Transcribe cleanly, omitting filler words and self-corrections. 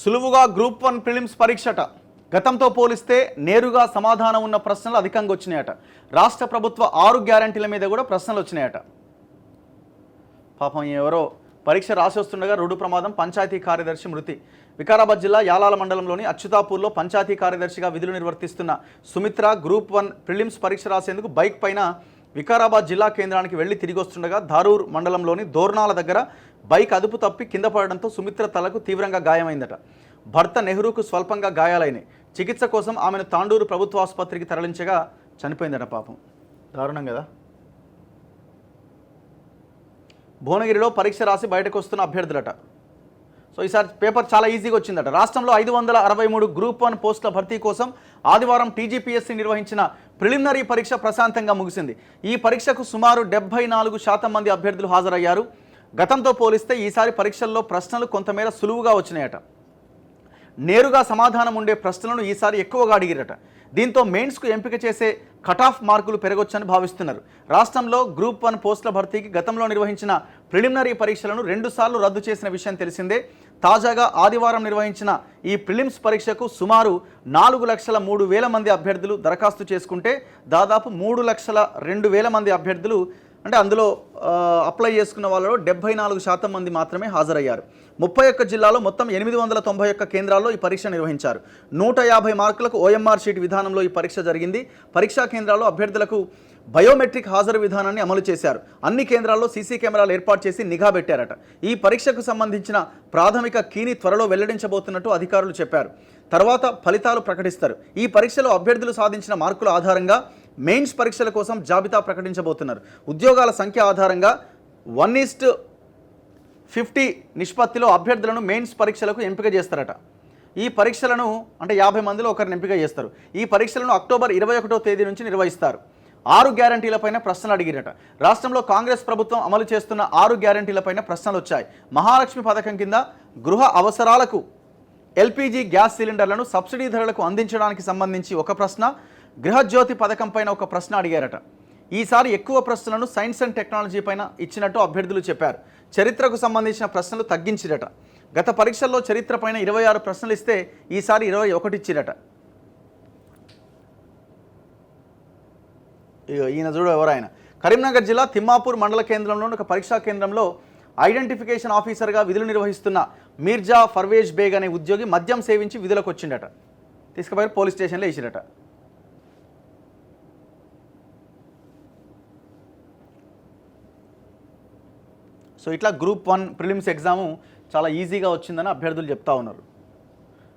సులువుగా group 1 prelims పరీక్షట గతంతో పోలిస్తే నేరుగా సమాధానం ఉన్న ప్రశ్నలు అధికంగా వచ్చినాయట. రాష్ట్ర ప్రభుత్వ 6 గ్యారెంటీల మీద కూడా ప్రశ్నలు వచ్చినాయట. పాపం ఎవరో పరీక్ష రాసి వస్తుండగా రోడ్డు ప్రమాదం, పంచాయతీ కార్యదర్శి మృతి. వికారాబాద్ జిల్లా యాలాల మండలంలోని అచ్యుతాపూర్లో పంచాయతీ కార్యదర్శిగా విధులు నిర్వర్తిస్తున్న సుమిత్ర గ్రూప్ 1 ప్రిలిమ్స్ పరీక్ష రాసేందుకు బైక్ పైన వికారాబాద్ జిల్లా కేంద్రానికి వెళ్లి తిరిగి వస్తుండగా ధారూర్ మండలంలోని దోర్నాల దగ్గర బైక్ అదుపు తప్పి కింద పడడంతో సుమిత్ర తలకు తీవ్రంగా గాయమైందట. భర్త నెహ్రూకు స్వల్పంగా గాయాలైనాయి. చికిత్స కోసం ఆమెను తాండూరు ప్రభుత్వ ఆసుపత్రికి తరలించగా చనిపోయిందట. పాపం దారుణం కదా. భువనగిరిలో పరీక్ష రాసి బయటకు వస్తున్న అభ్యర్థులట. సో ఈసారి పేపర్ చాలా ఈజీగా వచ్చిందట. రాష్ట్రంలో 563 గ్రూప్ 1 పోస్టుల భర్తీ కోసం ఆదివారం టీజీపీఎస్సీ నిర్వహించిన ప్రిలిమినరీ పరీక్ష ప్రశాంతంగా ముగిసింది. ఈ పరీక్షకు సుమారు 74% మంది అభ్యర్థులు హాజరయ్యారు. గతంతో పోలిస్తే ఈసారి పరీక్షల్లో ప్రశ్నలు కొంతమేర సులువుగా వచ్చినాయట. నేరుగా సమాధానం ఉండే ప్రశ్నలను ఈసారి ఎక్కువగా అడిగిరట. దీంతో మెయిన్స్కు ఎంపిక చేసే కటాఫ్ మార్కులు పెరగొచ్చని భావిస్తున్నారు. రాష్ట్రంలో గ్రూప్ 1 పోస్టుల భర్తీకి గతంలో నిర్వహించిన ప్రిలిమినరీ పరీక్షలను 2 సార్లు రద్దు చేసిన విషయం తెలిసిందే. తాజాగా ఆదివారం నిర్వహించిన ఈ ప్రిలిమ్స్ పరీక్షకు సుమారు 4,03,000 మంది అభ్యర్థులు దరఖాస్తు చేసుకుంటే దాదాపు 3,02,000 మంది అభ్యర్థులు అంటే అందులో అప్లై చేసుకున్న వాళ్ళలో 74% మంది మాత్రమే హాజరయ్యారు. 31 జిల్లాలో మొత్తం 891 కేంద్రాల్లో ఈ పరీక్ష నిర్వహించారు. 150 మార్కులకు ఓఎంఆర్ షీట్ విధానంలో ఈ పరీక్ష జరిగింది. పరీక్షా కేంద్రాల్లో అభ్యర్థులకు బయోమెట్రిక్ హాజరు విధానాన్ని అమలు చేశారు. అన్ని కేంద్రాల్లో సీసీ కెమెరాలు ఏర్పాటు చేసి నిఘా పెట్టారట. ఈ పరీక్షకు సంబంధించిన ప్రాథమిక కీని త్వరలో వెల్లడించబోతున్నట్టు అధికారులు చెప్పారు. తర్వాత ఫలితాలు ప్రకటిస్తారు. ఈ పరీక్షలో అభ్యర్థులు సాధించిన మార్కుల ఆధారంగా మెయిన్స్ పరీక్షల కోసం జాబితా ప్రకటించబోతున్నారు. ఉద్యోగాల సంఖ్య ఆధారంగా 1:50 నిష్పత్తిలో అభ్యర్థులను మెయిన్స్ పరీక్షలకు ఎంపిక చేస్తారట. ఈ పరీక్షలను అంటే 50 మందిలో ఒకరిని ఎంపిక చేస్తారు. ఈ పరీక్షలను అక్టోబర్ 21వ తేదీ నుంచి నిర్వహిస్తారు. 6 గ్యారంటీలపైన ప్రశ్నలు అడిగిరట. రాష్ట్రంలో కాంగ్రెస్ ప్రభుత్వం అమలు చేస్తున్న 6 గ్యారంటీలపైన ప్రశ్నలు వచ్చాయి. మహాలక్ష్మి పథకం కింద గృహ అవసరాలకు ఎల్పీజీ గ్యాస్ సిలిండర్లను సబ్సిడీ ధరలకు అందించడానికి సంబంధించి ఒక ప్రశ్న, గృహజ్యోతి పథకం పైన ఒక ప్రశ్న అడిగారట. ఈసారి ఎక్కువ ప్రశ్నలను సైన్స్ అండ్ టెక్నాలజీ పైన ఇచ్చినట్టు అభ్యర్థులు చెప్పారు. చరిత్రకు సంబంధించిన ప్రశ్నలు తగ్గించిరట. గత పరీక్షల్లో చరిత్ర పైన 26 ప్రశ్నలు ఇస్తే ఈసారి 21 ఇచ్చిరట. ఈయన చూడు ఎవరైనా. కరీంనగర్ జిల్లా తిమ్మాపూర్ మండల కేంద్రంలోని ఒక పరీక్షా కేంద్రంలో ఐడెంటిఫికేషన్ ఆఫీసర్గా విధులు నిర్వహిస్తున్న మీర్జా ఫర్వేజ్ బేగ్ అనే ఉద్యోగి మద్యం సేవించి విధులకు వచ్చిండట. తీసుకుపోయి పోలీస్ స్టేషన్లో వేసిరట. సో ఇట్లా గ్రూప్ 1 ప్రిలిమ్స్ ఎగ్జాము చాలా ఈజీగా వచ్చిందని అభ్యర్థులు చెప్తా ఉన్నారు.